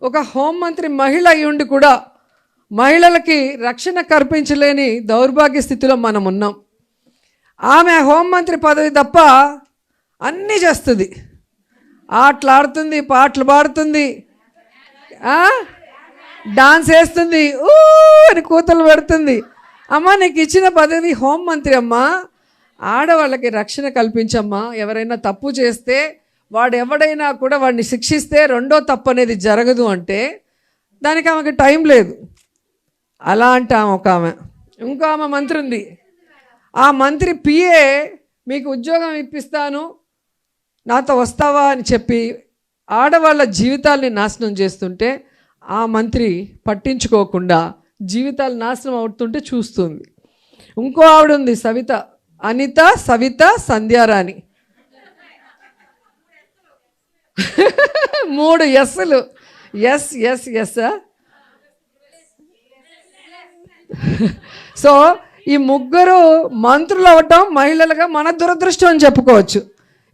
ఒక హోంమంత్రి మహిళ అయి ఉండి కూడా మహిళలకి రక్షణ కల్పించలేని దౌర్భాగ్య స్థితిలో మనం ఉన్నాం. ఆమె హోంమంత్రి పదవి తప్ప అన్నీ చేస్తుంది. ఆటలాడుతుంది, పాటలు పాడుతుంది, డాన్స్ వేస్తుంది, అని కూతలు పెడుతుంది. అమ్మ, నీకు ఇచ్చిన పదవి హోంమంత్రి అమ్మా, ఆడవాళ్ళకి రక్షణ కల్పించమ్మా. ఎవరైనా తప్పు చేస్తే వాడు ఎవడైనా కూడా వాడిని శిక్షిస్తే రెండో తప్పు అనేది జరగదు అంటే దానికి ఆమెకి టైం లేదు. అలా అంటే ఆమె ఇంకో ఆమె మంత్రి ఉంది. ఆ మంత్రి పిఏ మీకు ఉద్యోగం ఇప్పిస్తాను, నాతో వస్తావా అని చెప్పి ఆడవాళ్ళ జీవితాల్ని నాశనం చేస్తుంటే ఆ మంత్రి పట్టించుకోకుండా జీవితాలు నాశనం అవుతుంటే చూస్తుంది. ఇంకో ఆవిడ ఉంది, సవిత, అనిత, సవిత, సంధ్యారాణి, 3 ఎస్లు. ఎస్. సో ఈ ముగ్గురు మంత్రులు అవ్వటం మహిళలుగా మన దురదృష్టం అని చెప్పుకోవచ్చు.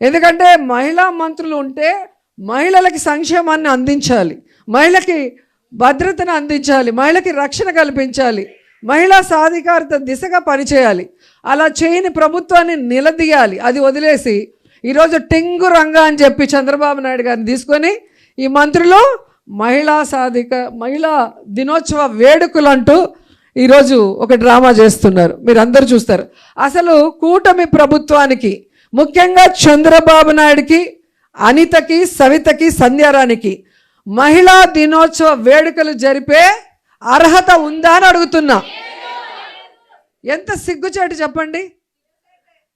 ఎందుకంటే మహిళా మంత్రులు ఉంటే మహిళలకి సంక్షేమాన్ని అందించాలి, మహిళకి భద్రతను అందించాలి, మహిళకి రక్షణ కల్పించాలి, మహిళా సాధికారత దిశగా పనిచేయాలి. అలా చేయని ప్రభుత్వాన్ని నిలదీయాలి. అది వదిలేసి ఈరోజు టింగు రంగా అని చెప్పి చంద్రబాబు నాయుడు గారిని తీసుకొని ఈ మంత్రులు మహిళా దినోత్సవ వేడుకలు అంటూ ఈరోజు ఒక డ్రామా చేస్తున్నారు. మీరు అందరూ చూస్తారు. అసలు కూటమి ప్రభుత్వానికి, ముఖ్యంగా చంద్రబాబు నాయుడికి, అనితకి, సవితకి, సంధ్యారానికి మహిళా దినోత్సవ వేడుకలు జరిపే అర్హత ఉందా అని అడుగుతున్నా. ఎంత సిగ్గుచేటు చెప్పండి.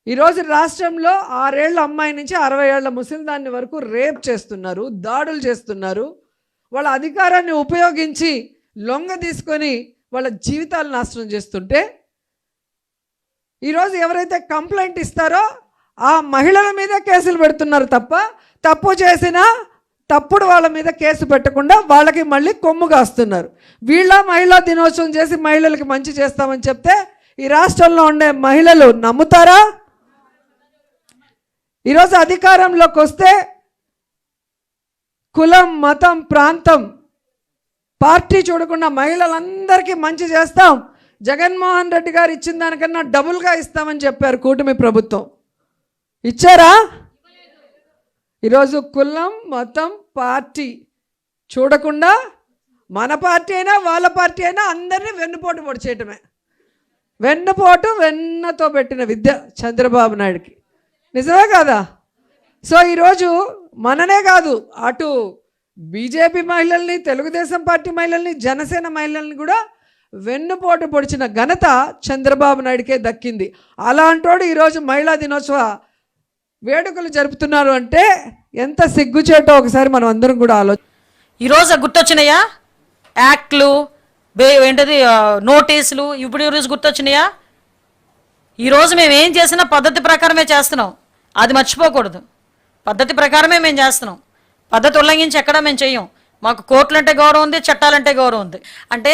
ఈరోజు రాష్ట్రంలో 6 ఏళ్ల అమ్మాయి నుంచి 60 ఏళ్ల ముసలిదాన్ని వరకు రేప్ చేస్తున్నారు, దాడులు చేస్తున్నారు. వాళ్ళ అధికారాన్ని ఉపయోగించి లొంగ తీసుకొని వాళ్ళ జీవితాలు నాశనం చేస్తుంటే ఈరోజు ఎవరైతే కంప్లైంట్ ఇస్తారో ఆ మహిళల మీద కేసులు పెడుతున్నారు తప్ప తప్పు చేసినా తప్పుడు వాళ్ళ మీద కేసు పెట్టకుండా వాళ్ళకి మళ్ళీ కొమ్ము కాస్తున్నారు. వీళ్ళ మహిళా దినోత్సవం చేసి మహిళలకి మంచి చేస్తామని చెప్తే ఈ రాష్ట్రంలో ఉండే మహిళలు నమ్ముతారా? ఈరోజు అధికారంలోకి వస్తే కులం, మతం, ప్రాంతం, పార్టీ చూడకుండా మహిళలందరికీ మంచి చేస్తాం, జగన్మోహన్ రెడ్డి గారు ఇచ్చిన దానికన్నా డబుల్గా ఇస్తామని చెప్పారు కూటమి ప్రభుత్వం. ఇచ్చారా? ఈరోజు కులం, మతం, పార్టీ చూడకుండా మన పార్టీ అయినా వాళ్ళ పార్టీ అయినా అందరినీ వెన్నుపోటు పొడిచేయటమే. వెన్నతో పెట్టిన విద్య చంద్రబాబు నాయుడికి. నిజమే కాదా? సో ఈరోజు మననే కాదు, అటు బీజేపీ మహిళల్ని, తెలుగుదేశం పార్టీ మహిళల్ని, జనసేన మహిళల్ని కూడా వెన్నుపోటు పొడిచిన ఘనత చంద్రబాబు నాయుడికే దక్కింది. అలాంటోడు ఈరోజు మహిళా దినోత్సవ వేడుకలు జరుపుతున్నారు అంటే ఎంత సిగ్గుచేటో ఒకసారి మనం అందరం కూడా ఈరోజు గుర్తొచ్చినాయా యాక్ట్లు, ఏంటది నోటీసులు, ఇప్పుడు ఈరోజు గుర్తొచ్చినాయా? ఈరోజు మేము ఏం చేసినా పద్ధతి ప్రకారమే చేస్తున్నాం, అది మర్చిపోకూడదు. పద్ధతి ప్రకారమే మేము చేస్తున్నాం, పద్ధతి ఉల్లంఘించి ఎక్కడ మేము చెయ్యం. మాకు కోర్టులంటే గౌరవం ఉంది, చట్టాలంటే గౌరవం ఉంది. అంటే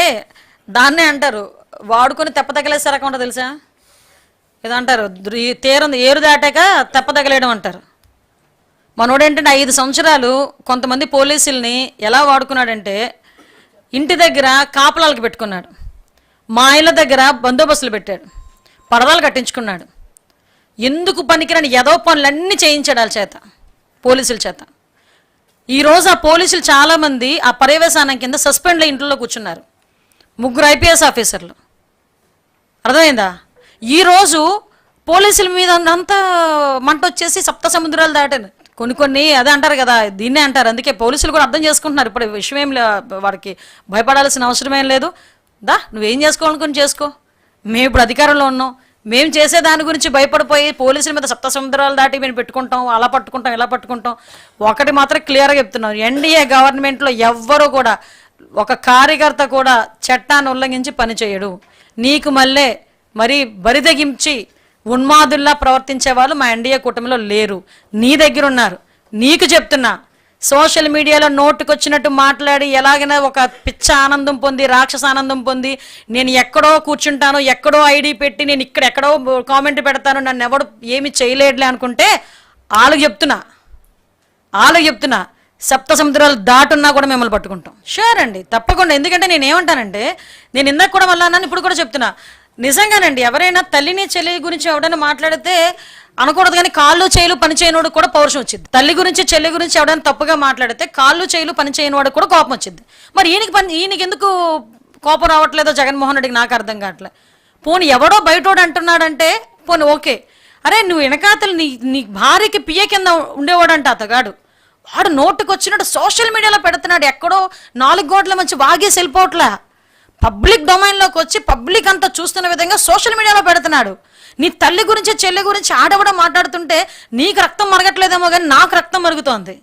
దాన్నే అంటారు వాడుకొని తెప్పతగలేసే రకం ఉంటుంది తెలుసా? ఏదో అంటారు ఏరు దాటాక తెప్పతగలేయడం అంటారు. మనోడేంటంటే 5 సంవత్సరాలు కొంతమంది పోలీసుల్ని ఎలా వాడుకున్నాడంటే ఇంటి దగ్గర కాపలాలకు పెట్టుకున్నాడు, మా ఇళ్ళ దగ్గర బందోబస్తులు పెట్టాడు, పరదాలు కట్టించుకున్నాడు. ఎందుకు పనికిరాని ఏదో పనులన్నీ చేయించాడు వాళ్ళ చేత, పోలీసుల చేత. ఈరోజు ఆ పోలీసులు చాలామంది ఆ పర్యవేశానం కింద సస్పెండ్లో ఇంట్లో కూర్చున్నారు, 3 IPS ఆఫీసర్లు. అర్థమైందా? ఈరోజు పోలీసుల మీద అంతా మంట వచ్చేసి 7 సముద్రాలు దాటాను. కొన్ని అదే అంటారు కదా, దీన్నే అంటారు. అందుకే పోలీసులు కూడా అర్థం చేసుకుంటున్నారు. ఇప్పుడు విషయం ఏం వాడికి భయపడాల్సిన అవసరం ఏం లేదు. నువ్వేం చేసుకోవాలనుకుని చేసుకో, మేము ఇప్పుడు అధికారంలో ఉన్నాం, మేము చేసే దాని గురించి భయపడిపోయి పోలీసుల మీద 7 సముద్రాలు దాటి మేము పెట్టుకుంటాం, అలా పట్టుకుంటాం, ఇలా పట్టుకుంటాం. ఒకటి మాత్రం క్లియర్గా చెప్తున్నాం, ఎన్డీఏ గవర్నమెంట్లో ఎవ్వరూ కూడా ఒక కార్యకర్త కూడా చట్టాన్ని ఉల్లంఘించి పనిచేయడు. నీకు మరి బరిదగించి ఉన్మాదుల్లా ప్రవర్తించే వాళ్ళు మా ఎన్డీఏ కూటమిలో లేరు, నీ దగ్గర ఉన్నారు. నీకు చెప్తున్నా, సోషల్ మీడియాలో నోటుకొచ్చినట్టు మాట్లాడి ఎలాగైనా ఒక పిచ్చ ఆనందం పొంది, రాక్షస ఆనందం పొంది, నేను ఎక్కడో కూర్చుంటాను, ఎక్కడో ఐడి పెట్టి నేను ఎక్కడో కామెంట్ పెడతాను, నన్ను ఎవడు ఏమి చేయలేడులే అనుకుంటే వాళ్ళకి చెప్తున్నా సప్త సముద్రాలు దాటున్నా కూడా మిమ్మల్ని పట్టుకుంటాం. షూర్ అండి, తప్పకుండా. ఎందుకంటే నేను ఏమంటానంటే, నేను ఇందాక కూడా మళ్ళీ అన్నాను, ఇప్పుడు కూడా చెప్తున్నా, నిజంగానండి ఎవరైనా తల్లిని చెల్లి గురించి ఎవడైనా మాట్లాడితే అనకూడదు, కానీ కాళ్ళు చేయిలు పని చేయనివాడు కూడా పౌరుషం వచ్చింది. తల్లి గురించి చెల్లి గురించి ఎవడైనా తప్పుగా మాట్లాడితే కాళ్ళు చేయిలు పని చేయనివాడు కూడా కోపం వచ్చింది. మరి ఈయనకి ఎందుకు కోపం రావట్లేదో జగన్మోహన్ రెడ్డికి నాకు అర్థం కావట్లేదు. పోనీ ఎవడో బయటోడు అంటున్నాడంటే పోనీ ఓకే, అరే నువ్వు వెనకాతలు నీ భార్యకి పియ్య కింద ఉండేవాడంట అతగాడు, వాడు నోటుకు వచ్చినట్టు సోషల్ మీడియాలో పెడుతున్నాడు, ఎక్కడో 4 గోడల మంచి వాగేసి వెళ్ళిపోవట్లే, పబ్లిక్ డొమైన్లోకి వచ్చి పబ్లిక్ అంతా చూస్తున్న విధంగా సోషల్ మీడియాలో పెడుతున్నాడు. నీ తల్లి గురించి చెల్లి గురించి ఆడవడం మాట్లాడుతుంటే నీకు రక్తం మరగట్లేదేమో కానీ నాకు రక్తం మరుగుతోంది.